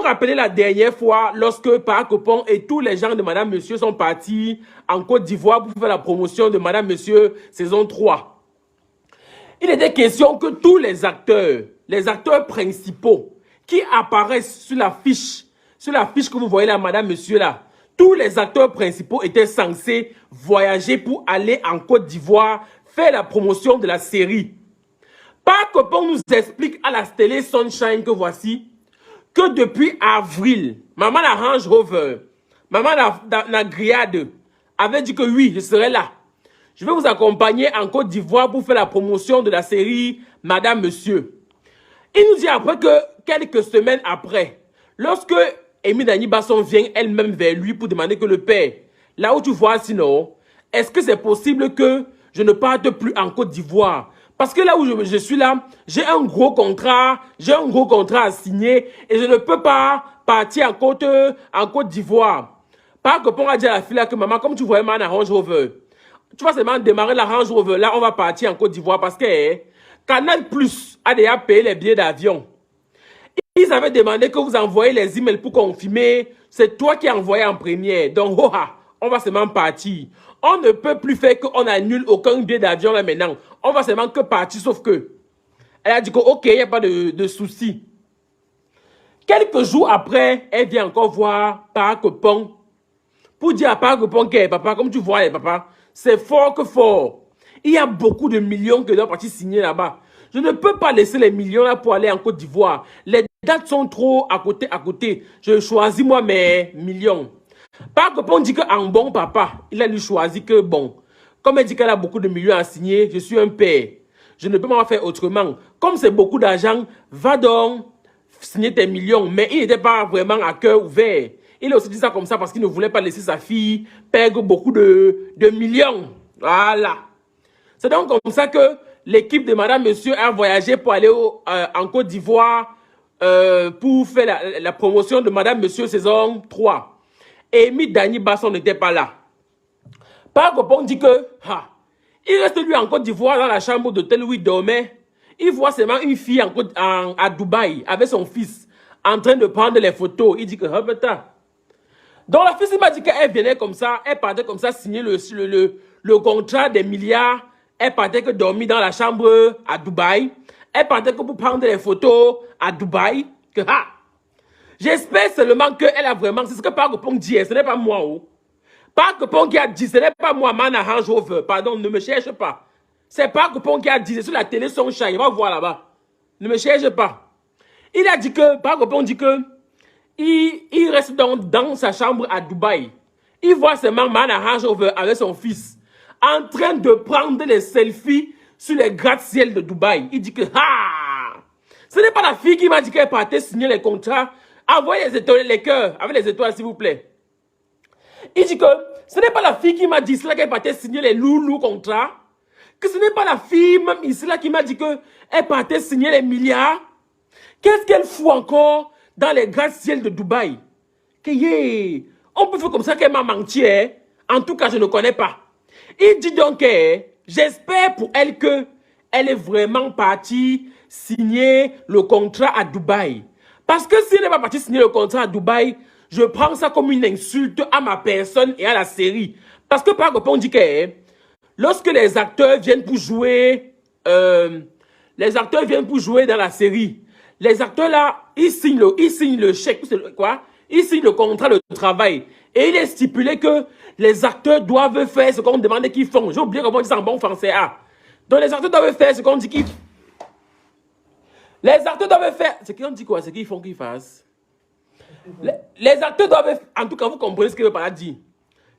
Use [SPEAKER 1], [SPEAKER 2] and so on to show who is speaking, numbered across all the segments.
[SPEAKER 1] rappelez la dernière fois, lorsque Park Opong et tous les gens de Madame Monsieur sont partis en Côte d'Ivoire pour faire la promotion de Madame Monsieur saison 3. Il était question que tous les acteurs principaux qui apparaissent sur la fiche que vous voyez là, Madame Monsieur là, tous les acteurs principaux étaient censés voyager pour aller en Côte d'Ivoire faire la promotion de la série. Park Opong nous explique à la télé Sunshine que voici que depuis avril, maman la Range Rover, maman la Griade avait dit que oui, je serai là. Je vais vous accompagner en Côte d'Ivoire pour faire la promotion de la série Madame Monsieur. Il nous dit après que quelques semaines après, lorsque Amy Dany Basson vient elle-même vers lui pour demander que le père, là où tu vois sinon, est-ce que c'est possible que je ne parte plus en Côte d'Ivoire? Parce que là où je suis là, j'ai un gros contrat à signer et je ne peux pas partir en Côte d'Ivoire. Park Opong a dit à la fille là que maman, comme tu voyais ma Range Rover, tu vas seulement démarrer la Range Rover, là on va partir en Côte d'Ivoire parce que Canal Plus a déjà payé les billets d'avion. Ils avaient demandé que vous envoyez les emails pour confirmer, c'est toi qui as envoyé en première. Donc, on va seulement partir. On ne peut plus faire qu'on annule aucun billet d'avion là maintenant. On va seulement que partir, sauf que. Elle a dit que, ok, il n'y a pas de souci. Quelques jours après, elle vient encore voir Park Opong pour dire à Park Opong que, papa, comme tu vois, papa, c'est fort que fort. Il y a beaucoup de millions que doivent partir signer là-bas. Je ne peux pas laisser les millions là pour aller en Côte d'Ivoire. Les dates sont trop à côté. Je choisis moi mes millions. Park Opong dit qu'en bon papa, il a lui choisi que bon. Comme elle dit qu'elle a beaucoup de millions à signer, je suis un père. Je ne peux pas faire autrement. Comme c'est beaucoup d'argent, va donc signer tes millions. Mais il n'était pas vraiment à cœur ouvert. Il a aussi dit ça comme ça parce qu'il ne voulait pas laisser sa fille perdre beaucoup de millions. Voilà. C'est donc comme ça que l'équipe de Madame Monsieur a voyagé pour aller en Côte d'Ivoire pour faire la promotion de Madame Monsieur saison 3. Et Amy Dany Basson n'était pas là. Park Opong dit que il reste lui en Côte d'Ivoire dans la chambre d'hôtel où il dormait. Il voit seulement une fille à Dubaï avec son fils en train de prendre les photos. Il dit que putain. Donc la fille m'a dit qu'elle venait comme ça, elle partait comme ça signer le contrat des milliards. Elle partait que dormir dans la chambre à Dubaï. Elle partait que pour prendre les photos à Dubaï. Que j'espère seulement qu'elle a vraiment... C'est ce que Park Opong dit, ce n'est pas moi. Park Opong qui a dit, ce n'est pas moi, Mana Range Rover. Pardon, ne me cherche pas. C'est Park Opong qui a dit, c'est sur la télé Sunshine, va voir là-bas. Ne me cherche pas. Il a dit que, Park Opong dit que, il reste dans sa chambre à Dubaï. Il voit seulement Mana Range Rover avec son fils en train de prendre les selfies sur les gratte-ciel de Dubaï. Il dit que, ce n'est pas la fille qui m'a dit qu'elle partait signer les contrats. Envoyez les étoiles, les cœurs, avec les étoiles, s'il vous plaît. Il dit que, ce n'est pas la fille qui m'a dit cela qu'elle partait signer les loulous contrats. Que ce n'est pas la fille, même ici, là, qui m'a dit qu'elle partait signer les milliards. Qu'est-ce qu'elle fout encore dans les gratte-ciel de Dubaï? On peut faire comme ça qu'elle m'a menti, hein? En tout cas, je ne connais pas. Il dit donc, j'espère pour elle que elle est vraiment partie signer le contrat à Dubaï. Parce que si elle n'est pas partie signer le contrat à Dubaï, je prends ça comme une insulte à ma personne et à la série. Parce que Park Opong dit que lorsque les acteurs viennent pour jouer, dans la série, les acteurs là, ils signent le chèque, quoi? Ils signent le contrat de travail. Et il est stipulé que les acteurs doivent faire ce qu'on demande qu'ils font. J'ai oublié comment on dit ça en bon français. Donc les acteurs doivent faire ce qu'on dit qu'ils font. Les acteurs doivent faire... Ce qu'on dit quoi? Ce qu'ils font qu'ils fassent. Les acteurs doivent... En tout cas, vous comprenez ce que le parle dire.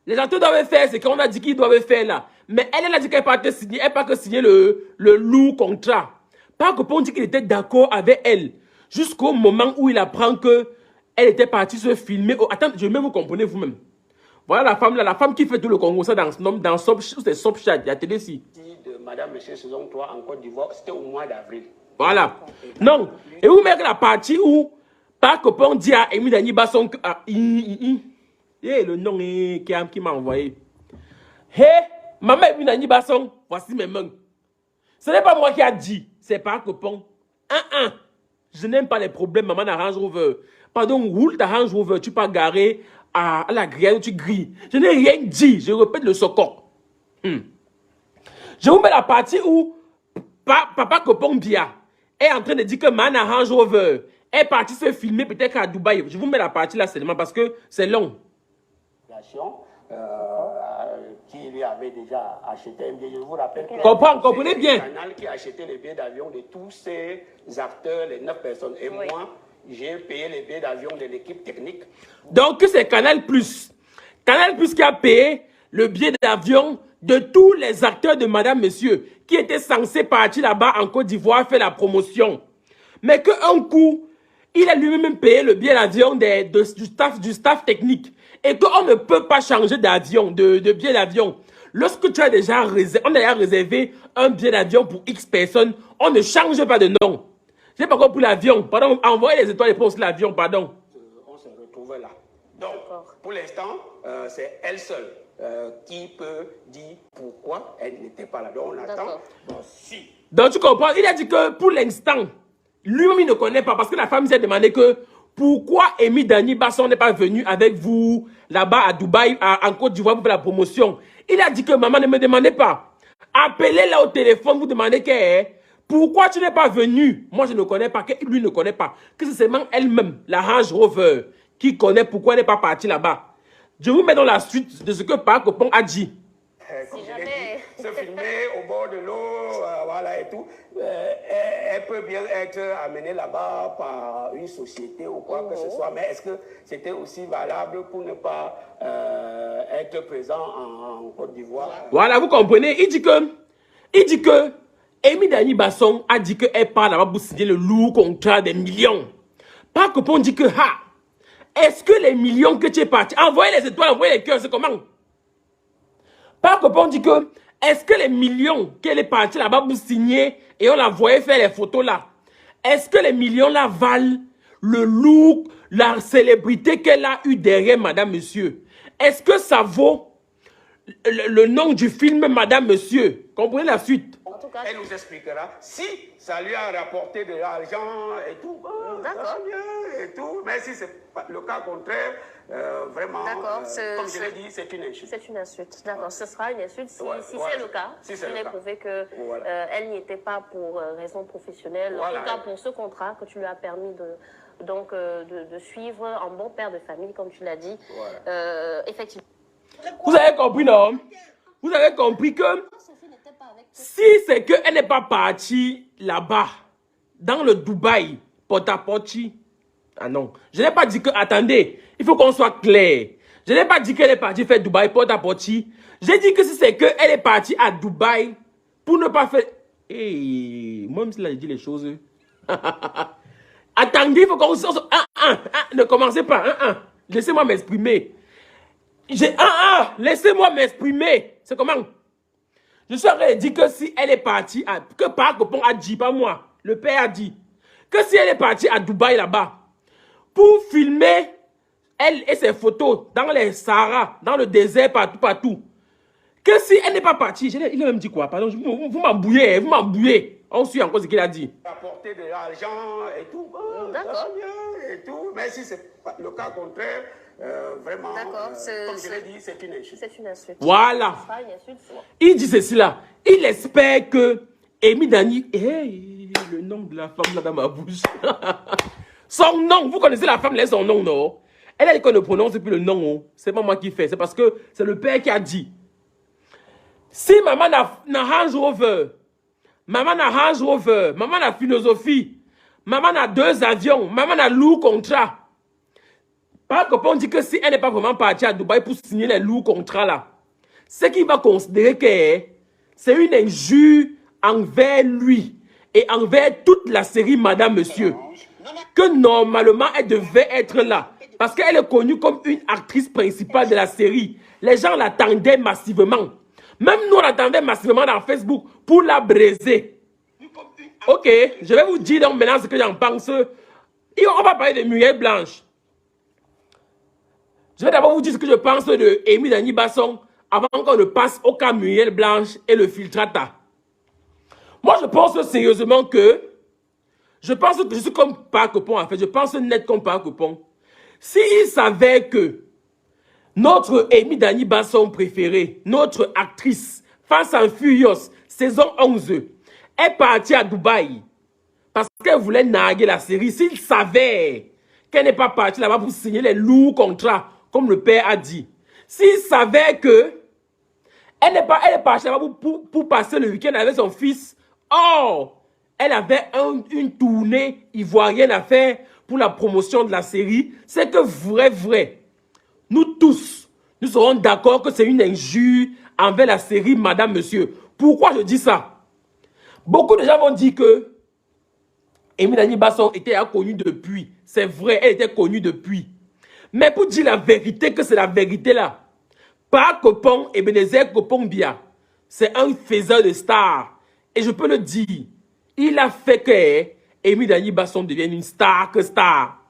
[SPEAKER 1] Les acteurs doivent faire ce qu'on a dit qu'ils doivent faire là. Mais elle a dit qu'elle partait signer, elle pas que signer le lourd contrat. Park Opong dit qu'il était d'accord avec elle. Jusqu'au moment où il apprend que elle était partie se filmer. Oh, attends, je vais vous comprenez vous-même. Voilà la femme là, la femme qui fait tout le Congo, ça dans Sopchat, il y a télé ici.
[SPEAKER 2] De Madame Monsieur saison 3 en Côte d'Ivoire, c'était au mois d'avril.
[SPEAKER 1] Voilà. Non. Et vous mettez la partie où Park Opong dit à Amy Dany Basson que... le nom qui m'a envoyé. Maman Amy Dany Basson, voici mes mains. Ce n'est pas moi qui a dit, c'est Park Opong. Je n'aime pas les problèmes, maman Range Rover. Pardon, roule ta Range Rover, tu pas garer à la grille, tu grilles. Je n'ai rien dit, je répète le socor. Je vous mets la partie où Papa Kopong Bia est en train de dire que Mana Range Rover est parti se filmer peut-être à Dubaï. Je vous mets la partie là seulement parce que c'est long.
[SPEAKER 2] Qui lui avait déjà acheté un billet. Je vous rappelle que
[SPEAKER 1] comprenez bien.
[SPEAKER 2] C'est le canal qui a acheté les billets d'avion de tous ces acteurs, les 9 personnes. Et moi, j'ai payé les billets d'avion de l'équipe technique.
[SPEAKER 1] Donc c'est Canal Plus. Canal Plus qui a payé le billet d'avion de tous les acteurs de Madame Monsieur qui étaient censés partir là-bas en Côte d'Ivoire faire la promotion. Mais qu'un coup, il a lui-même payé le billet d'avion du staff technique. Et qu'on ne peut pas changer d'avion, de billet d'avion. Lorsque tu as déjà réservé un billet d'avion pour X personnes, on ne change pas de nom. Je n'ai pas compris l'avion. Pardon, envoyez les étoiles et pour l'avion, pardon.
[SPEAKER 2] On se retrouve là. Donc, pour l'instant, c'est elle seule qui peut dire pourquoi elle n'était pas là. Donc, on attend. Bon, si.
[SPEAKER 1] Donc, tu comprends? Il a dit que pour l'instant, lui-même, il ne connaît pas parce que la femme s'est demandé que pourquoi Amy Dani Basson n'est pas venu avec vous là-bas à Dubaï, en Côte d'Ivoire pour faire la promotion. Il a dit que maman ne me demandait pas. Appelez-la au téléphone, vous demandez pourquoi tu n'es pas venu. Moi, je ne connais pas, que lui ne connaît pas. Que c'est seulement elle-même, la Range Rover, qui connaît pourquoi elle n'est pas partie là-bas. Je vous mets dans la suite de ce que Park Opong a dit.
[SPEAKER 2] Comme je l'ai dit, se filmer au bord de l'eau, voilà et tout. Elle peut bien être amenée là-bas par une société ou quoi que ce soit, mais est-ce que c'était aussi valable pour ne pas être présent en Côte d'Ivoire?
[SPEAKER 1] Voilà, vous comprenez. Il dit que Amy Dani Basson a dit qu'elle part là-bas pour signer le lourd contrat des millions. Park Opong dit que, est-ce que les millions que tu es parti, envoyez les étoiles, envoyez les cœurs, c'est comment? Park Opong dit que, est-ce que les millions qu'elle est partie là-bas pour signer et on la voyait faire les photos là, est-ce que les millions là valent le look, la célébrité qu'elle a eu derrière Madame Monsieur? Est-ce que ça vaut le nom du film Madame Monsieur? Comprenez la suite?
[SPEAKER 2] En tout cas, elle nous expliquera si ça lui a rapporté de l'argent et tout. D'accord. Et tout. Mais si c'est pas le cas contraire, vraiment, comme je l'ai dit, c'est une insulte.
[SPEAKER 3] C'est une insulte. D'accord. Ce sera une insulte si c'est le cas. Si il est prouvé qu'elle n'y était pas pour raison professionnelle. En tout cas, pour ce contrat que tu lui as permis de suivre en bon père de famille, comme tu l'as dit. Effectivement.
[SPEAKER 1] Vous avez compris, non? Vous avez compris que si c'est qu'elle n'est pas partie là-bas, dans le Dubaï, Porta-Porti. Ah non, je n'ai pas dit que, attendez, il faut qu'on soit clair. Je n'ai pas dit qu'elle est partie faire Dubaï, Porta-Porti. J'ai dit que si c'est qu'elle est partie à Dubaï pour ne pas faire... moi même si là, je dis les choses. Attendez, il faut qu'on soit... ne commencez pas. Laissez-moi m'exprimer. Laissez-moi m'exprimer. C'est comment? Je suis en train de dire que si elle est partie, que Park Opong a dit, pas moi, le père a dit, que si elle est partie à Dubaï là-bas, pour filmer elle et ses photos dans les Sahara, dans le désert, partout, que si elle n'est pas partie, il a même dit quoi? Pardon, vous m'embrouillez, On suit encore ce qu'il a dit.
[SPEAKER 2] Apporter de l'argent et tout.
[SPEAKER 3] D'accord.
[SPEAKER 2] Et tout. Mais si c'est pas le cas contraire, vraiment,
[SPEAKER 3] comme
[SPEAKER 2] je l'ai dit, c'est une insulte.
[SPEAKER 3] C'est une insulte.
[SPEAKER 1] Voilà.
[SPEAKER 3] Une insulte.
[SPEAKER 1] Il dit ceci là. Il espère que Amy Dani... le nom de la femme là dans ma bouche. Son nom. Vous connaissez la femme, là, son nom, non? Elle a dit qu'on ne prononce plus le nom. C'est pas moi qui fais. C'est parce que c'est le père qui a dit. Si maman n'a Range Rover, maman n'a Range Rover, maman n'a philosophie, maman n'a 2 avions, maman n'a lourd contrat. Par contre, on dit que si elle n'est pas vraiment partie à Dubaï pour signer les lourds contrats là, c'est qu'il va considérer que c'est une injure envers lui et envers toute la série Madame Monsieur. Que normalement elle devait être là. Parce qu'elle est connue comme une actrice principale de la série. Les gens l'attendaient massivement. Même nous, on l'attendait massivement dans Facebook pour la briser. Ok, je vais vous dire donc maintenant ce que j'en pense. Et on va parler de Muriel Blanche. Je vais d'abord vous dire ce que je pense de Amy Dani Basson avant qu'on ne passe au cas Muriel Blanche et le filtrata. Moi, je pense sérieusement que Je pense que je suis comme Park Pong en fait. Je pense net comme Park Pong. S'il savait que notre Amy Dani Basson préférée, notre actrice, Fast and Furious, saison 11, est partie à Dubaï parce qu'elle voulait narguer la série. S'il savait qu'elle n'est pas partie là-bas pour signer les lourds contrats, comme le père a dit. S'il savait que elle est partie là-bas pour passer le week-end avec son fils. Oh, elle avait une tournée ivoirienne à faire pour la promotion de la série. C'est que vrai, nous tous, nous serons d'accord que c'est une injure envers la série Madame Monsieur. Pourquoi je dis ça? Beaucoup de gens vont dire que Amy Dani Basson était connue depuis. C'est vrai, elle était connue depuis. Mais pour dire la vérité, que c'est la vérité là, Park Pong et Ebenezer Kopong-Bia, c'est un faiseur de stars. Et je peux le dire, il a fait que Amy Dani Basson devienne une star que star.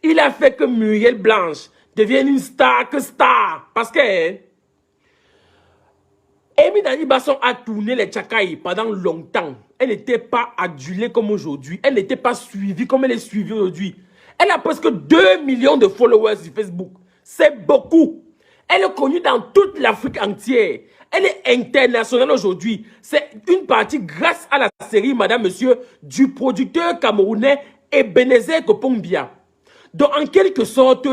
[SPEAKER 1] Il a fait que Muriel Blanche devienne une star que star. Parce que Amy Dani Basson a tourné les Tchakaï pendant longtemps. Elle n'était pas adulée comme aujourd'hui. Elle n'était pas suivie comme elle est suivie aujourd'hui. Elle a presque 2 millions de followers sur Facebook. C'est beaucoup. Elle est connue dans toute l'Afrique entière. Elle est internationale aujourd'hui. C'est une partie grâce à la série Madame Monsieur du producteur camerounais Ebenezer Kopong-Bia. Donc en quelque sorte,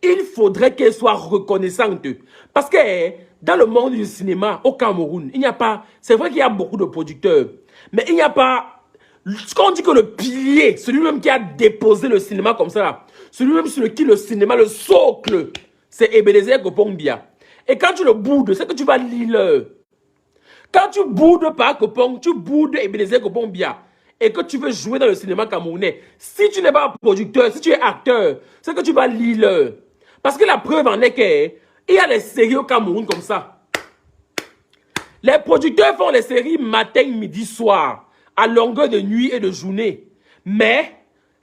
[SPEAKER 1] il faudrait qu'elle soit reconnaissante. Parce que dans le monde du cinéma au Cameroun, il n'y a pas... C'est vrai qu'il y a beaucoup de producteurs. Mais il n'y a pas... Quand on dit que le pilier, celui-même qui a déposé le cinéma comme ça, celui-même sur qui le cinéma, le socle, c'est Ebenezer Kopong-Bia. Et quand tu le boudes, c'est que tu vas lire. Quand tu boudes par Kopong, tu boudes Ebenezer Kopong-Bia. Et que tu veux jouer dans le cinéma camerounais. Si tu n'es pas producteur, si tu es acteur, c'est que tu vas lire. Parce que la preuve en est qu'il y a des séries au Cameroun comme ça. Les producteurs font les séries matin, midi, soir, à longueur de nuit et de journée. Mais,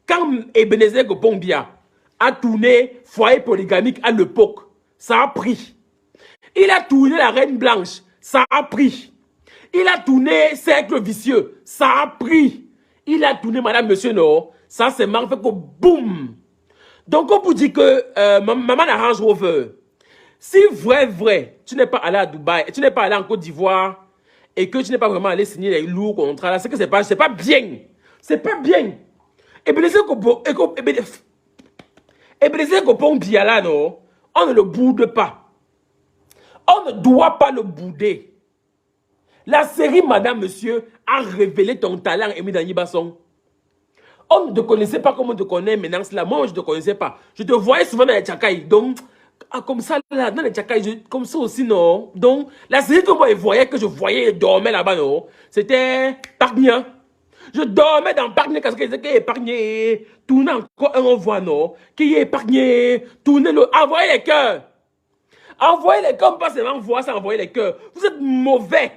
[SPEAKER 1] quand Ebenezer Kopong-Bia a tourné Foyer polygamique à l'époque, ça a pris. Il a tourné La Reine Blanche, ça a pris. Il a tourné Cercle Vicieux, ça a pris. Il a tourné Madame Monsieur, non, ça c'est marrant, fait que boum. Donc on vous dit que Maman la Range Rover, si vrai, tu n'es pas allé à Dubaï, tu n'es pas allé en Côte d'Ivoire et que tu n'es pas vraiment allé signer les lourds contrats là, c'est que c'est pas bien. C'est pas bien. Ebenezer Kopong-Bia là, non, on ne le boude pas. On ne doit pas le bouder. La série Madame Monsieur a révélé ton talent, Amy Dani Basson. On ne te connaissait pas comme on te connaît maintenant. Là. Moi, je ne te connaissais pas. Je te voyais souvent dans les Tchakaï. Donc, comme ça, là, dans les Tchakaï, comme ça aussi, non. Donc, la série que moi, je voyais et dormais là-bas, non. C'était Pargnia. Je dormais dans Pargnia parce que c'était épargné. Tournez encore un, on voit, non. Qui est épargné. Tournez le. Envoyez les cœurs. Envoyez les cœurs, pas seulement voir ça, envoyez les cœurs. Vous êtes mauvais.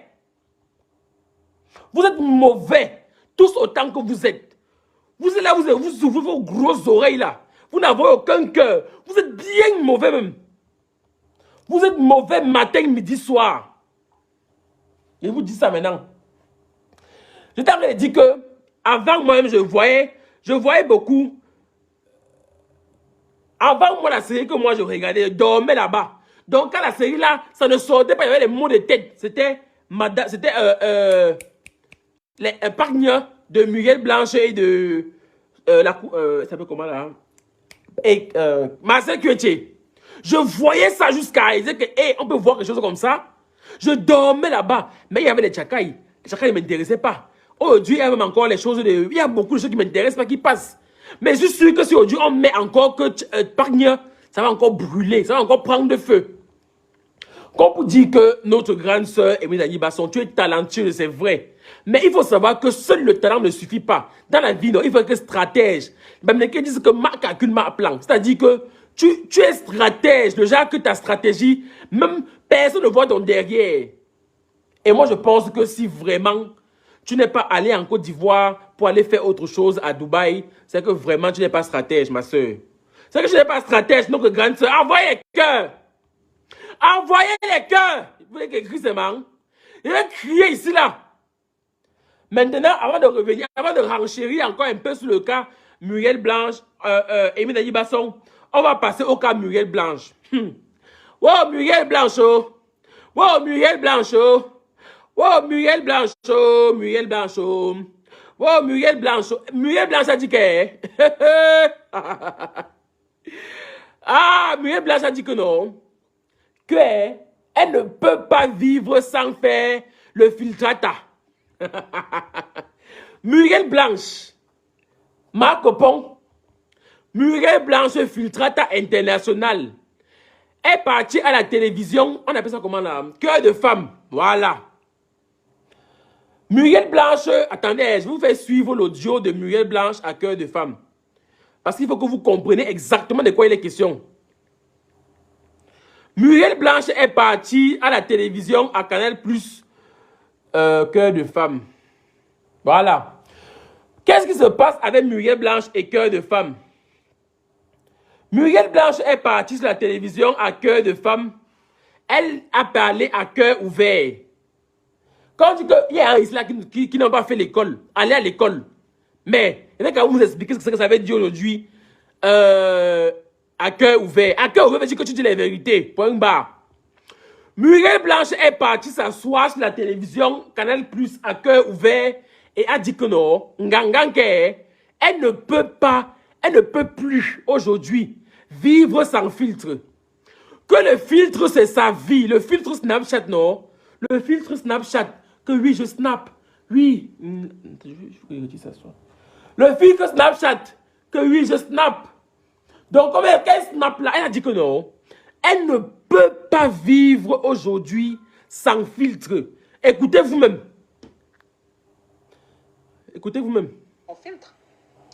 [SPEAKER 1] Vous êtes mauvais. Tous autant que vous êtes. Vous êtes là, vous ouvrez vos grosses oreilles là. Vous n'avez aucun cœur. Vous êtes bien mauvais même. Vous êtes mauvais matin, midi, soir. Je vous dis ça maintenant. Je t'avais dit que avant moi-même, je voyais beaucoup. Avant moi, la série que moi je regardais, je dormais là-bas. Donc quand la série là, ça ne sortait pas, il y avait les mots de tête. C'était les Pargnia de Muriel Blanche et de ça s'appelle comment là, et Marcel Cuetier. Je voyais ça jusqu'à dire que on peut voir quelque chose comme ça. Je dormais là-bas, mais il y avait les Tchakaï. Les Tchakaï ne m'intéressaient pas. Aujourd'hui, il y a même encore les choses il y a beaucoup de choses qui ne m'intéressent pas qui passent. Mais je suis sûr que si aujourd'hui on met encore que Pargnia, ça va encore brûler, ça va encore prendre de feu. Comme pour dire que notre grande sœur Amy Dani Basson, tu es talentueux, c'est vrai. Mais il faut savoir que seul le talent ne suffit pas. Dans la vie, non, il faut être stratège. Même les gens disent que ma calcul, ma plan. C'est-à-dire que tu es stratège. Le genre que ta stratégie, même personne ne voit ton derrière. Et moi, je pense que si vraiment tu n'es pas allé en Côte d'Ivoire pour aller faire autre chose à Dubaï, c'est que vraiment tu n'es pas stratège, ma soeur. C'est que tu n'es pas stratège, notre grande sœur. Envoyez les cœurs. Envoyez les cœurs. Vous voulez qu'il crie, c'est marrant. Il va crier ici, là. Maintenant, avant de revenir, avant de renchérir encore un peu sur le cas Muriel Blanche, Émile Dany Basson, on va passer au cas Muriel Blanche. Wow, Muriel Blanche, oh. Wow, Muriel Blanche, oh. Wow, Muriel Blanche, oh. Muriel Blanche, oh. Wow, Muriel Blanche, oh. Muriel Blanche a dit que... Ah, Muriel Blanche a dit que non. Elle ne peut pas vivre sans faire le filtrata. Muriel Blanche, Marc Opon, Muriel Blanche filtrata international, est partie à la télévision, on appelle ça comment là? Cœur de femme, voilà. Muriel Blanche, attendez, je vous fais suivre l'audio de Muriel Blanche à Cœur de femme. Parce qu'il faut que vous compreniez exactement de quoi il est question. Muriel Blanche est partie à la télévision à Canal+, Cœur de femme. Voilà. Qu'est-ce qui se passe avec Muriel Blanche et Cœur de femme? Muriel Blanche est partie sur la télévision à Cœur de femme. Elle a parlé à cœur ouvert. Quand on dit qu'il y a un islam qui n'a pas fait l'école, allez à l'école. Mais, il y a qu'à vous expliquer ce que ça veut dire aujourd'hui. À cœur ouvert. À cœur ouvert veut dire que tu dis la vérité. Point barre. Muriel Blanche est partie s'asseoir sur la télévision Canal+ à cœur ouvert et a dit que non, elle ne peut plus aujourd'hui vivre sans filtre. Que le filtre c'est sa vie. Le filtre Snapchat, non. Le filtre Snapchat, que oui, je snap. Oui. Le filtre Snapchat, que oui, je snap. Donc, comme elle snap là, elle a dit que non. Elle ne peut pas vivre aujourd'hui sans filtre. Écoutez vous-même. Écoutez vous-même.
[SPEAKER 4] En filtre,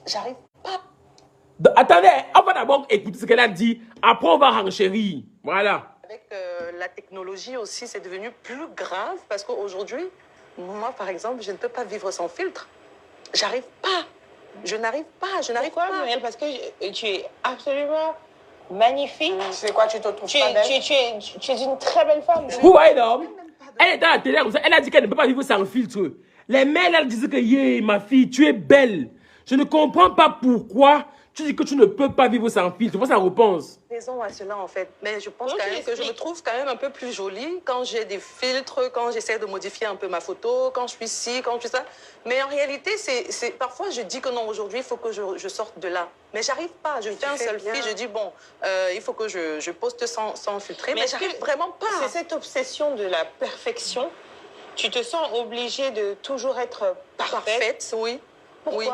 [SPEAKER 4] j'arrive pas.
[SPEAKER 1] Attendez, on va d'abord écouter ce qu'elle a dit. Après, on va renchérir. Voilà.
[SPEAKER 4] Avec la technologie aussi, c'est devenu plus grave parce qu'aujourd'hui, moi, par exemple, je ne peux pas vivre sans filtre. J'arrive pas. Je n'arrive pas. Je n'arrive pas.
[SPEAKER 5] Muriel, parce que tu es absolument magnifique.
[SPEAKER 4] C'est quoi, tu te trouves pas belle?
[SPEAKER 5] Tu es une très belle femme.
[SPEAKER 1] Vous voyez, non? Elle est à la télé comme ça. Elle a dit qu'elle ne peut pas vivre sans filtre. Les mails, elles disaient que, yeah, ma fille, tu es belle. Je ne comprends pas pourquoi tu dis que tu ne peux pas vivre sans filtre. Moi, ça repense.
[SPEAKER 4] Raison à cela, en fait. Mais je pense quand même que je me trouve quand même un peu plus jolie quand j'ai des filtres, quand j'essaie de modifier un peu ma photo, quand je suis ci, quand je suis ça. Mais en réalité, parfois, je dis que non, aujourd'hui, il faut que je sorte de là. Mais j'arrive pas. Je fais un selfie, je dis, bon, il faut que je poste sans filtrer, mais j'arrive vraiment pas.
[SPEAKER 5] C'est cette obsession de la perfection. Tu te sens obligée de toujours être parfaite.
[SPEAKER 4] Oui.
[SPEAKER 5] Pourquoi?
[SPEAKER 4] Oui.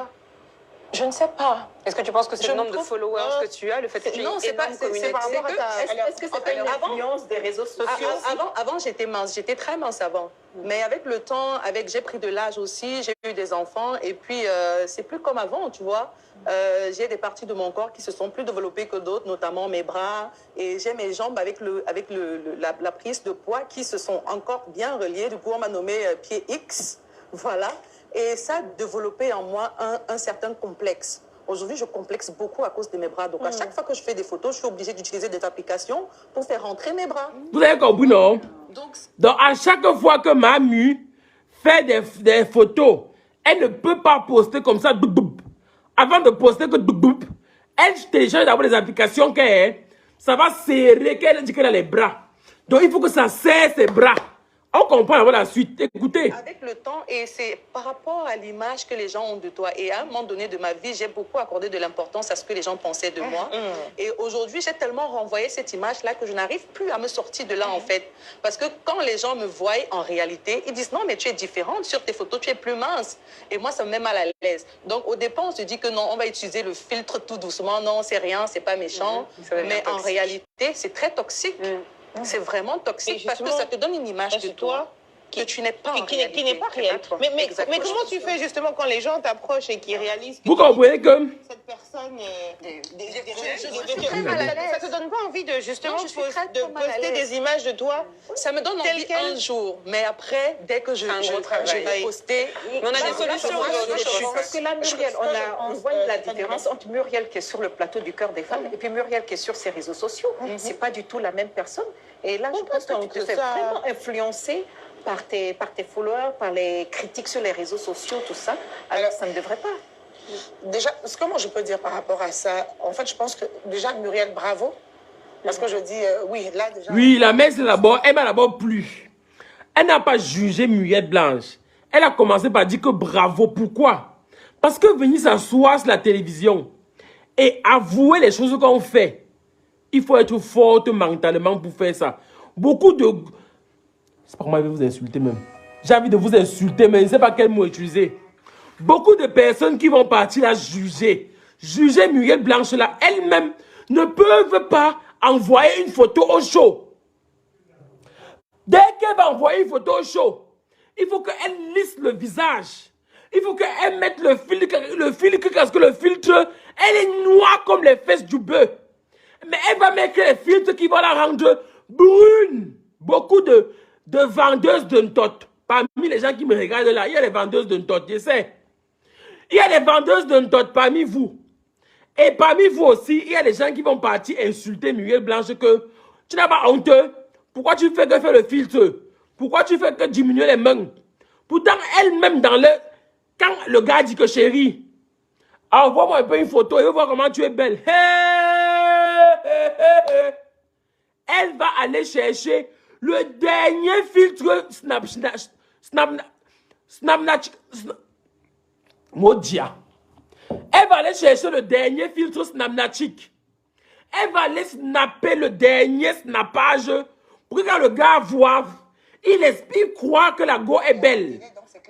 [SPEAKER 5] Je ne sais pas.
[SPEAKER 6] Est-ce que tu penses que c'est le nombre de followers que tu as, le fait que tu aies une énorme communauté?
[SPEAKER 5] Par rapport à ta... Est-ce que c'est une influence des réseaux sociaux?
[SPEAKER 4] Avant, j'étais mince. J'étais très mince avant. Mais avec le temps, j'ai pris de l'âge aussi, j'ai eu des enfants. Et puis, c'est plus comme avant, tu vois. J'ai des parties de mon corps qui se sont plus développées que d'autres, notamment mes bras. Et j'ai mes jambes avec la prise de poids qui se sont encore bien reliées. Du coup, on m'a nommé pied X. Voilà. Et ça a développé en moi un certain complexe. Aujourd'hui, je complexe beaucoup à cause de mes bras. Donc, à chaque fois que je fais des photos, je suis obligée d'utiliser des applications pour faire rentrer mes bras.
[SPEAKER 1] Vous avez compris, non? Donc, à chaque fois que Mamu fait des photos, elle ne peut pas poster comme ça. Avant de poster que elle télécharge d'abord des applications ça va serrer, qu'elle dit qu'elle a les bras. Donc, il faut que ça serre ses bras. On comprend avant la suite. Écoutez.
[SPEAKER 4] Avec le temps, et c'est par rapport à l'image que les gens ont de toi. Et à un moment donné de ma vie, j'ai beaucoup accordé de l'importance à ce que les gens pensaient de moi. Et aujourd'hui, j'ai tellement renvoyé cette image-là que je n'arrive plus à me sortir de là, en fait. Parce que quand les gens me voient en réalité, ils disent non, mais tu es différente. Sur tes photos, tu es plus mince. Et moi, ça me met mal à l'aise. Donc, au départ, on se dit que non, on va utiliser le filtre tout doucement. Non, c'est rien, c'est pas méchant. Mais en réalité, c'est très toxique. C'est vraiment toxique parce que ça te donne une image de toi que tu n'es pas
[SPEAKER 5] qui n'est pas réelle. Mais comment tu fais justement quand les gens t'approchent et qu'ils réalisent que
[SPEAKER 1] vous comprenez que
[SPEAKER 5] cette personne ça te donne pas envie de justement poster des images de toi?
[SPEAKER 4] Ça me donne envie un jour, mais après, dès que je vais poster,
[SPEAKER 6] on a des solutions.
[SPEAKER 7] Parce que là, Muriel, on voit la différence entre Muriel qui est sur le plateau du Cœur des femmes et puis Muriel qui est sur ses réseaux sociaux. C'est pas du tout la même personne. Et là, je pense que tu te fais vraiment influencer par tes followers, par les critiques sur les réseaux sociaux, tout ça. Alors, ça ne devrait pas.
[SPEAKER 5] Déjà, ce que moi je peux dire par rapport à ça, en fait, je pense que déjà, Muriel, bravo. Parce que je dis, oui, là déjà...
[SPEAKER 1] Oui, la mère, c'est d'abord, elle m'a d'abord plu. Elle n'a pas jugé Muriel Blanche. Elle a commencé par dire que bravo. Pourquoi? Parce que venir s'asseoir sur la télévision et avouer les choses qu'on fait, il faut être forte mentalement pour faire ça. Beaucoup de... C'est pas comment je vais vous insulter même. J'ai envie de vous insulter, mais je ne sais pas quel mot utiliser. Beaucoup de personnes qui vont partir là juger Muriel Blanche là, elles-mêmes ne peuvent pas envoyer une photo au show. Dès qu'elle va envoyer une photo au show, il faut qu'elle lisse le visage. Il faut qu'elle mette le filtre, parce que le filtre, elle est noire comme les fesses du bœuf. Mais elle va mettre les filtres qui vont la rendre brune. Beaucoup de vendeuses de ntot. Parmi les gens qui me regardent là, il y a les vendeuses de ntot, je sais. Il y a les vendeuses de ntot parmi vous. Et parmi vous aussi, il y a des gens qui vont partir insulter Muriel Blanche que tu n'as pas honte. Pourquoi tu fais que faire le filtre? Pourquoi tu fais que diminuer les mains? Pourtant, elle-même dans le... Quand le gars dit que chérie, envoie-moi un peu une photo, il veut voir comment tu es belle. Elle va aller chercher le dernier filtre Modia. Elle va aller chercher le dernier filtre Snapnatic. Elle va aller snapper le dernier snappage pour que quand le gars voit, il croit que la go est belle.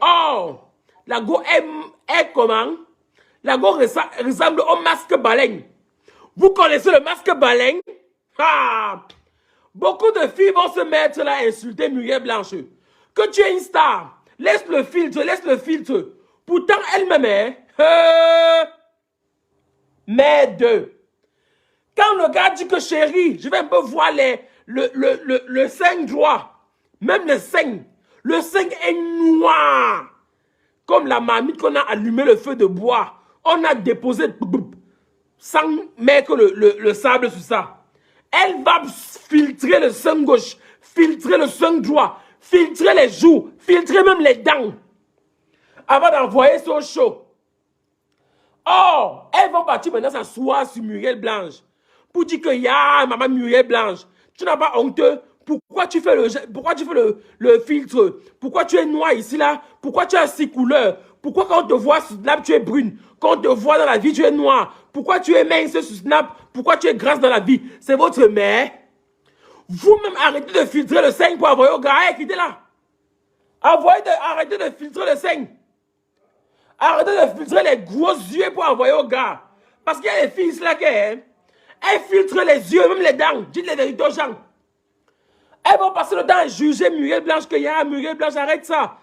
[SPEAKER 1] Or, la go est comment? La go ressemble au masque baleine. Vous connaissez le masque baleine? Ah! Beaucoup de filles vont se mettre là à insulter Muriel Blanche. Que tu es une star, laisse le filtre, laisse le filtre. Pourtant, elle-même est... Mais deux. Quand le gars dit que chérie, je vais un peu voir le sein droit. Même le sein. Le sein est noir. Comme la marmite qu'on a allumé le feu de bois. On a déposé sans mettre le sable sur ça. Elle va filtrer le sein gauche, filtrer le sein droit, filtrer les joues, filtrer même les dents. Avant d'envoyer son show. Or, elles vont partir maintenant s'asseoir sur Muriel Blanche. Pour dire que, ya, maman Muriel Blanche, tu n'as pas honte. Pourquoi tu fais le filtre? Pourquoi tu es noir ici, là? Pourquoi tu as 6 couleurs? Pourquoi quand on te voit sur Snap, tu es brune? Quand on te voit dans la vie, tu es noire? Pourquoi tu es mince sur Snap? Pourquoi tu es grasse dans la vie? C'est votre mère. Vous-même, arrêtez de filtrer le sein pour envoyer au gars. Hey, quittez là. Arrêtez de filtrer le sein. Arrêtez de filtrer les gros yeux pour envoyer au gars. Parce qu'il y a des filles là qui elles filtrent les yeux, même les dents. Dites les vérités aux gens. Elles vont passer le temps à juger Muriel Blanche que ya, Muriel Blanche, arrête ça.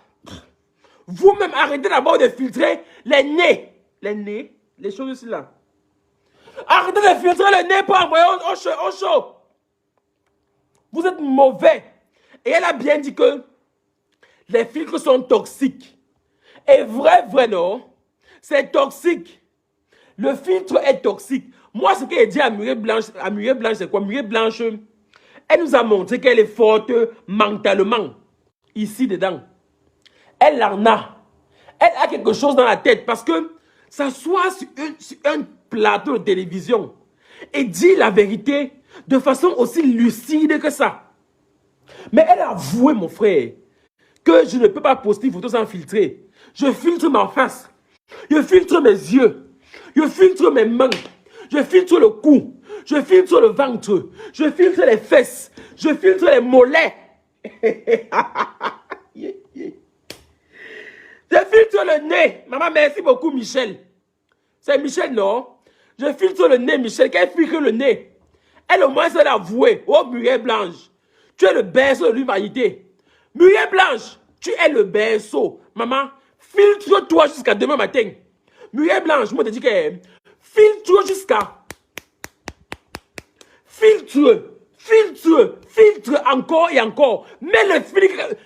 [SPEAKER 1] Vous-même, arrêtez d'abord de filtrer les nez. Les nez, les choses ici là. Arrêtez de filtrer le nez pour envoyer au show. Vous êtes mauvais. Et elle a bien dit que les filtres sont toxiques. Et vrai, non. C'est toxique. Le filtre est toxique. Moi, ce qu'elle dit à Muriel Blanche, c'est quoi? Muriel Blanche, elle nous a montré qu'elle est forte mentalement. Ici, dedans. Elle en a. Elle a quelque chose dans la tête. Parce que s'asseoir sur un plateau de télévision et dire la vérité de façon aussi lucide que ça. Mais elle a avoué, mon frère, que je ne peux pas poster une photo sans filtrer. Je filtre ma face. Je filtre mes yeux. Je filtre mes mains. Je filtre le cou. Je filtre le ventre. Je filtre les fesses. Je filtre les mollets. Je filtre le nez. Maman, merci beaucoup, Michel. C'est Michel, non? Je filtre le nez, Michel. Qu'elle filtre le nez? Elle, au moins, elle a avoué. Oh, Muriel Blanche. Tu es le berceau de l'humanité. Muriel Blanche, tu es le berceau. Maman, filtre-toi jusqu'à demain matin. Muriel Blanche, moi, je te dis que filtre jusqu'à... Filtre encore et encore. Mets le filtre...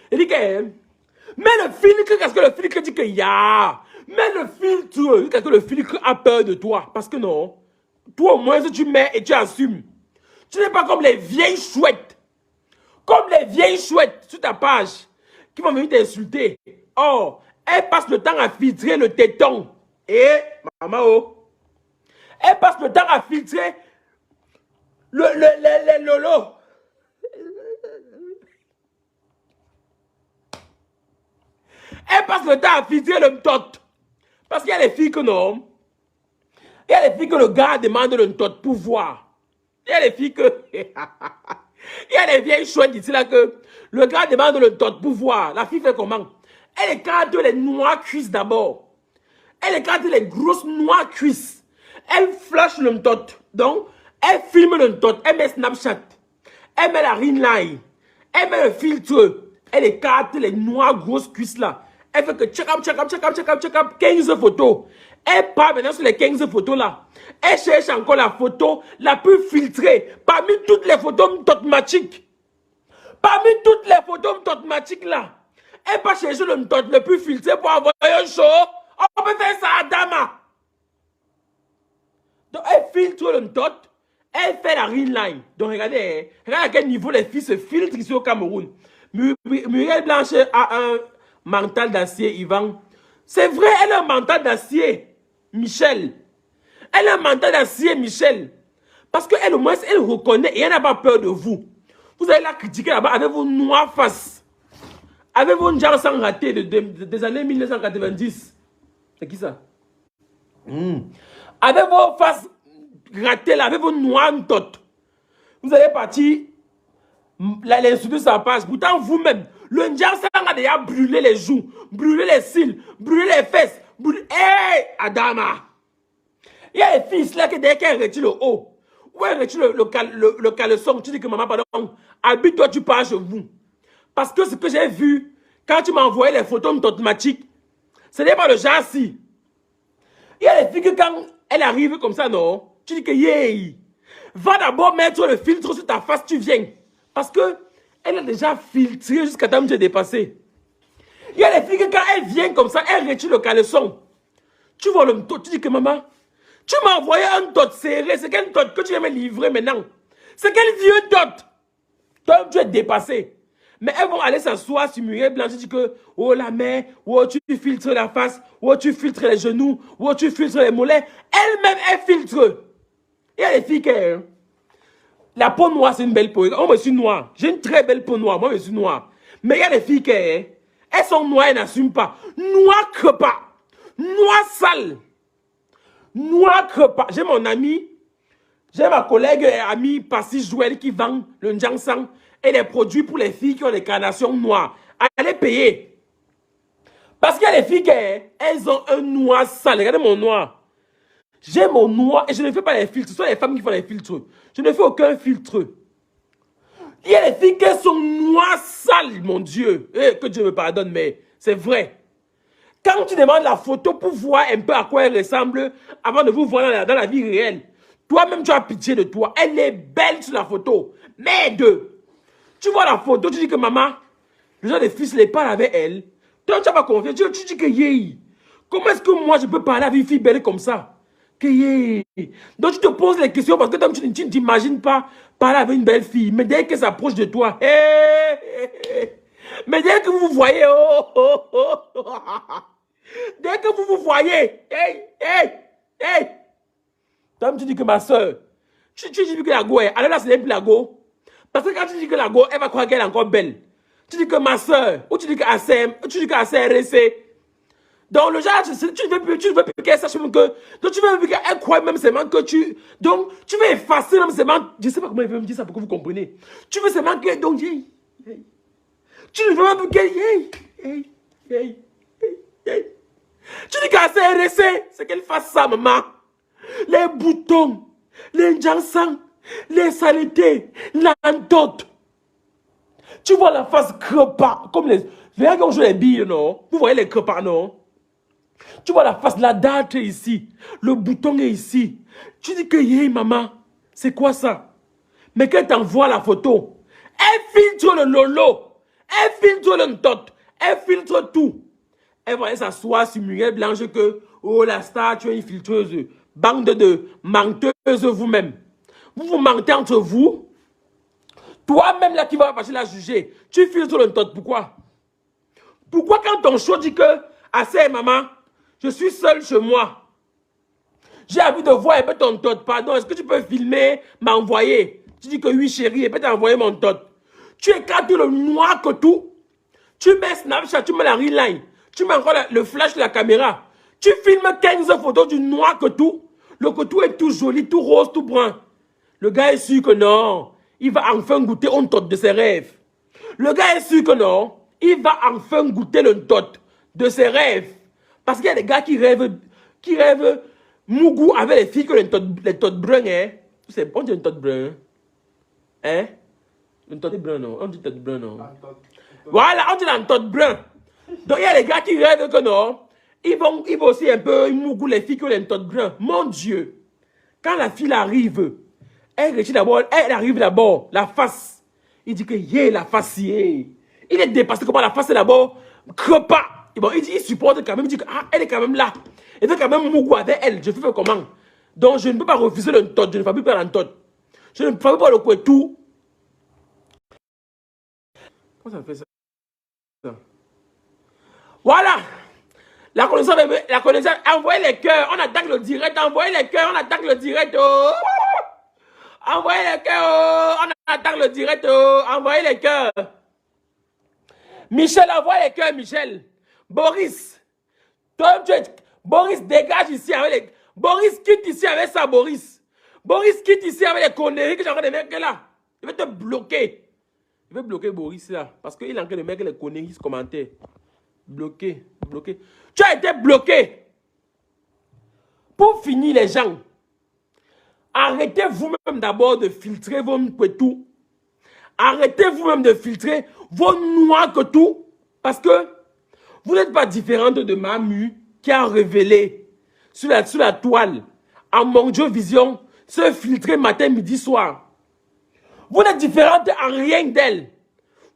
[SPEAKER 1] Mets le filtre parce que le filtre dit que ya. Mets le filtre parce que le filtre a peur de toi. Parce que non. Toi, au moins, tu mets et tu assumes. Tu n'es pas comme les vieilles chouettes. Comme les vieilles chouettes sur ta page. qui vont venir t'insulter. Or, elle passe le temps à filtrer le téton. Et, maman, oh. Elle passe le temps à filtrer le lolo. Elle passe le temps à filtrer le tot. Parce qu'il y a les filles que non. Il y a les filles que le gars demande le tot pour voir. Il y a les filles que... Il y a les vieilles chouettes ici là que le gars demande le tot pour voir. La fille fait comment? Elle écarte les noix cuisses d'abord. Elle écarte les grosses noix cuisses. Elle flash le tot. Donc, elle filme le tot. Elle met Snapchat. Elle met la ring-line. Elle met le filtre. Elle écarte les noix grosses cuisses là. Elle fait que check up, 15 photos. Elle part maintenant sur les 15 photos là. Elle cherche encore la photo la plus filtrée. Parmi toutes les photos automatiques. Parmi toutes les photos automatiques là. Elle part chercher le tot le plus filtré pour avoir un show. On peut faire ça à Dama. Donc elle filtre le tot. Elle fait la ring line. Donc regardez à quel niveau les filles se filtrent ici au Cameroun. Muriel Blanchet a un mental d'acier, Yvan. C'est vrai, elle a un mental d'acier, Michel. Elle a un mental d'acier, Michel. Parce qu'elle, au moins, elle reconnaît et elle n'a pas peur de vous. Vous allez la critiquer là-bas avec vos noires faces. Avec vos gens sans raté des années 1990. C'est qui ça? Avec vos faces ratées là, avec vos noires totes. Vous allez partir, l'insulter ça passe. Pourtant, vous-même, le Ndjansan a déjà brûlé les joues, brûlé les cils, brûlé les fesses. Hey, Adama! Il y a les filles là qui dès qu'elles retirent le haut, ou elles retirent le caleçon, tu dis que maman, pardon, habite-toi, tu pars chez vous. Parce que ce que j'ai vu, quand tu m'as envoyé les photos automatiques, ce n'est pas le genre si. Il y a les filles que quand elles arrivent comme ça, non, tu dis que yeah, va d'abord mettre le filtre sur ta face, tu viens. Parce que elle a déjà filtré jusqu'à temps que j'ai dépassé. Il y a les filles que quand elles viennent comme ça, elles retirent le caleçon. Tu vois le tot, tu dis que maman, tu m'as envoyé un tot serré. C'est quel tot que tu viens me livrer maintenant? C'est quel vieux tot? Toi, tu es dépassé. Mais elles vont aller s'asseoir sur Muriel Blanche, tu dis que, oh la main, oh tu filtres la face, oh tu filtres les genoux, oh tu filtres les mollets. Elles-mêmes, elles filtrent. Il y a les filles qui... La peau noire, c'est une belle peau. Moi, je suis noire. J'ai une très belle peau noire. Moi, je suis noire. Mais il y a des filles qui... Elles sont noires, elles n'assument pas. Noir que pas. Noir sale. Noir que pas. J'ai mon ami, j'ai ma collègue et amie Passi Joël qui vend le Ndjansan et les produits pour les filles qui ont des carnations noires. Allez payer. Parce qu'il y a des filles qui... Elles ont un noir sale. Regardez mon noir. J'ai mon noir et je ne fais pas les filtres. Ce sont les femmes qui font les filtres. Je ne fais aucun filtre. Il y a des filles qui sont noires sales, mon Dieu. Que Dieu me pardonne, mais c'est vrai. Quand tu demandes la photo pour voir un peu à quoi elle ressemble avant de vous voir dans la vie réelle, toi-même tu as pitié de toi. Elle est belle sur la photo. Merde. Tu vois la photo, tu dis que maman, le genre de fils les parle avec elle. Toi, tu n'as pas confiance. Tu dis que yé. Comment est-ce que moi je peux parler avec une fille belle comme ça? Donc tu te poses les questions parce que tu ne t'imagines pas parler avec une belle fille. Mais dès qu'elle s'approche de toi, mais dès que vous vous voyez, dès que vous vous voyez, toi tu dis que ma soeur, tu dis que la go, alors là c'est plus la go. Parce que quand tu dis que la go, elle va croire qu'elle est encore belle. Tu dis que ma soeur, ou tu dis que ACM, ou tu dis que ACRC. Donc, le genre, tu ne veux plus qu'elle sache même que... Donc, tu veux plus qu'elle croie même seulement que tu... Donc, tu veux effacer même seulement... Je ne sais pas comment il veut me dire ça pour que vous compreniez. Tu veux seulement que... Donc, tu ne veux même plus qu'elle... Tu dis qu'à CRC, c'est qu'elle fasse ça, maman. Les boutons, les Ndjansan, les saletés, l'antote. Tu vois la face crepa, comme les... Regarde quand je joue les billes, non? Vous voyez les crepas, non? Tu vois la face, la date est ici. Le bouton est ici. Tu dis que, hey, maman, c'est quoi ça? Mais quand t'envoies la photo, elle filtre le lolo. Elle filtre le tot. Elle filtre tout. Elle va s'asseoir sur Muriel Blanche que, oh, la star, tu es une filtreuse. Bande de menteuses vous-même. Vous vous mentez entre vous. Toi-même, là, qui va passer la juger. Tu filtres le tot. Pourquoi? Pourquoi quand ton show dit que, assez maman, je suis seule chez moi. J'ai envie de voir un peu ton tot. Pardon, est-ce que tu peux filmer, m'envoyer? Tu dis que oui chérie, et peut t'envoyer mon tot. Tu écartes le noir que tout. Tu mets Snapchat, tu mets la reline. Tu mets encore le flash de la caméra. Tu filmes 15 photos du noir que tout. Le que tout est tout joli, tout rose, tout brun. Le gars est sûr que non. Il va enfin goûter un tot de ses rêves. Le gars est sûr que non. Il va enfin goûter le tot de ses rêves. Parce qu'il y a des gars qui rêvent mougou avec les filles que les tots bruns, hein. On dit un tot brun. Hein? Un tot brun, non. On dit tot brun, non. Voilà, on dit un tot brun. Donc il y a des gars qui rêvent que non. Ils vont aussi un peu mougou les filles que les tots bruns. Mon Dieu. Quand la fille arrive, elle arrive d'abord, la face. Il dit que la face, il est dépassé comment la face est d'abord crepa. Bon, il dit, il supporte quand même, il dit que elle est quand même là. Elle veut quand même mougou avec elle. Je fais comment? Donc je ne peux pas refuser le tot, je ne fabrique pas le tot. Je ne fabrique pas le couetou. Comment ça fait ça? Voilà. La connaissance, envoyez les cœurs, on attaque le direct, envoyez les cœurs, on attaque le direct. Oh. Envoyez les cœurs, oh. On attaque le direct, oh. Envoyez les cœurs. Michel, envoie les cœurs, Michel. Boris, toi, Boris, dégage ici avec les... Boris, quitte ici avec ça, Boris. Boris, quitte ici avec les conneries que j'ai encore des mecs là. Il va te bloquer. Il va bloquer Boris là. Parce qu'il a encore des mecs les conneries, commentaires. Bloqué, bloqué. Tu as été bloqué. Pour finir, les gens, arrêtez vous-même d'abord de filtrer vos tout. Arrêtez vous-même de filtrer vos noirs que tout. Parce que vous n'êtes pas différente de Mamu qui a révélé sur la toile, en Mondio Vision, se filtrer matin, midi, soir. Vous n'êtes différente en rien d'elle.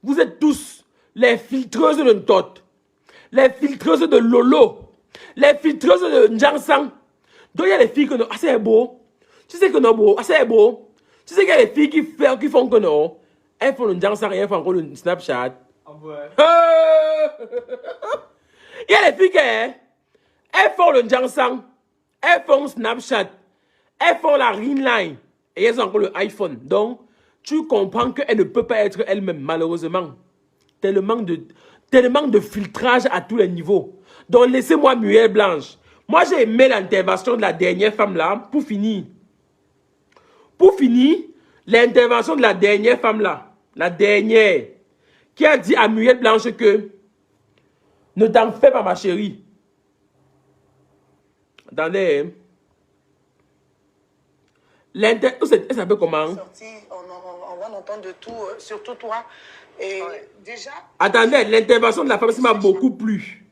[SPEAKER 1] Vous êtes tous les filtreuses de Ntot, les filtreuses de Lolo, les filtreuses de Njansang. Donc il y a les filles que non, ah c'est beau. Tu sais que non, beau, ah c'est beau. Tu sais qu'il y a les filles qui font que non. Elles font le Njansang et elles font encore le Snapchat. Il y a les filles qui, elles font le Njansang, elles font Snapchat, elles font la Ringline et elles ont encore le iPhone. Donc, tu comprends qu'elle ne peut pas être elle-même, malheureusement. Tellement de filtrage à tous les niveaux. Donc, laissez-moi Muriel Blanche. Moi, j'ai aimé l'intervention de la dernière femme là, pour finir. Pour finir, l'intervention de la dernière femme là, la dernière, qui a dit à Muriel Blanche que ne t'en fais pas, ma chérie. Attendez. Elle s'appelle comment?
[SPEAKER 5] On va entendre de tout, surtout toi. Et déjà...
[SPEAKER 1] Attendez, l'intervention de la femme, ça m'a beaucoup plu.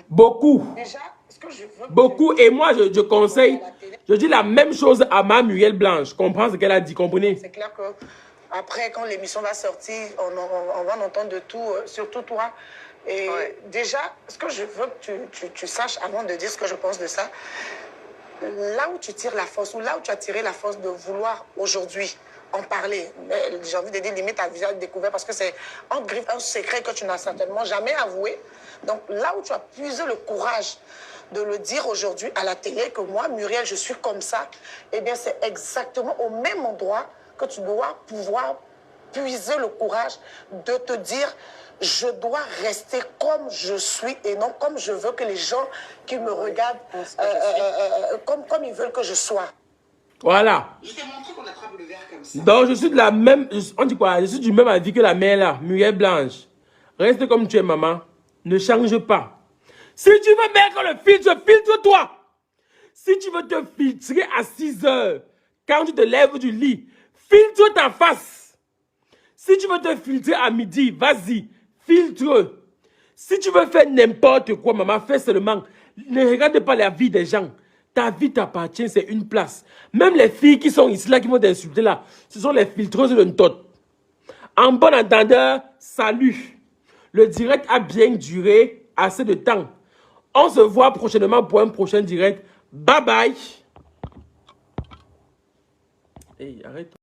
[SPEAKER 1] Beaucoup.
[SPEAKER 5] Déjà, ce que je veux...
[SPEAKER 1] Beaucoup. Et moi, je conseille, je dis la même chose à ma Muriel Blanche. Comprends ce qu'elle a dit, comprenez?
[SPEAKER 5] C'est clair que après, quand l'émission va sortir, on va en entendre de tout, surtout toi. Et déjà, ce que je veux que tu saches, avant de dire ce que je pense de ça, là où tu tires la force, ou là où tu as tiré la force de vouloir aujourd'hui en parler, j'ai envie de dire limite à visage découvert, parce que c'est entre griffes un secret que tu n'as certainement jamais avoué. Donc là où tu as puisé le courage de le dire aujourd'hui à la télé, que moi, Muriel, je suis comme ça, eh bien c'est exactement au même endroit que tu dois pouvoir puiser le courage de te dire je dois rester comme je suis et non comme je veux que les gens qui me regardent, comme ils veulent que je sois.
[SPEAKER 1] Voilà.
[SPEAKER 5] Je t'ai montré qu'on attrape le verre comme ça.
[SPEAKER 1] Donc je suis de la même, on dit quoi? Je suis du même avis que la mère là, Muriel Blanche. Reste comme tu es, maman. Ne change pas. Si tu veux mettre le filtre, filtre-toi. Si tu veux te filtrer à 6 heures, quand tu te lèves du lit, filtre ta face. Si tu veux te filtrer à midi, vas-y, filtre. Si tu veux faire n'importe quoi, maman, fais seulement. Ne regarde pas la vie des gens. Ta vie t'appartient, c'est une place. Même les filles qui sont ici, là, qui vont t'insulter là, ce sont les filtreuses de Ntot. En bon entendeur, salut. Le direct a bien duré assez de temps. On se voit prochainement pour un prochain direct. Bye bye. Hey, arrête.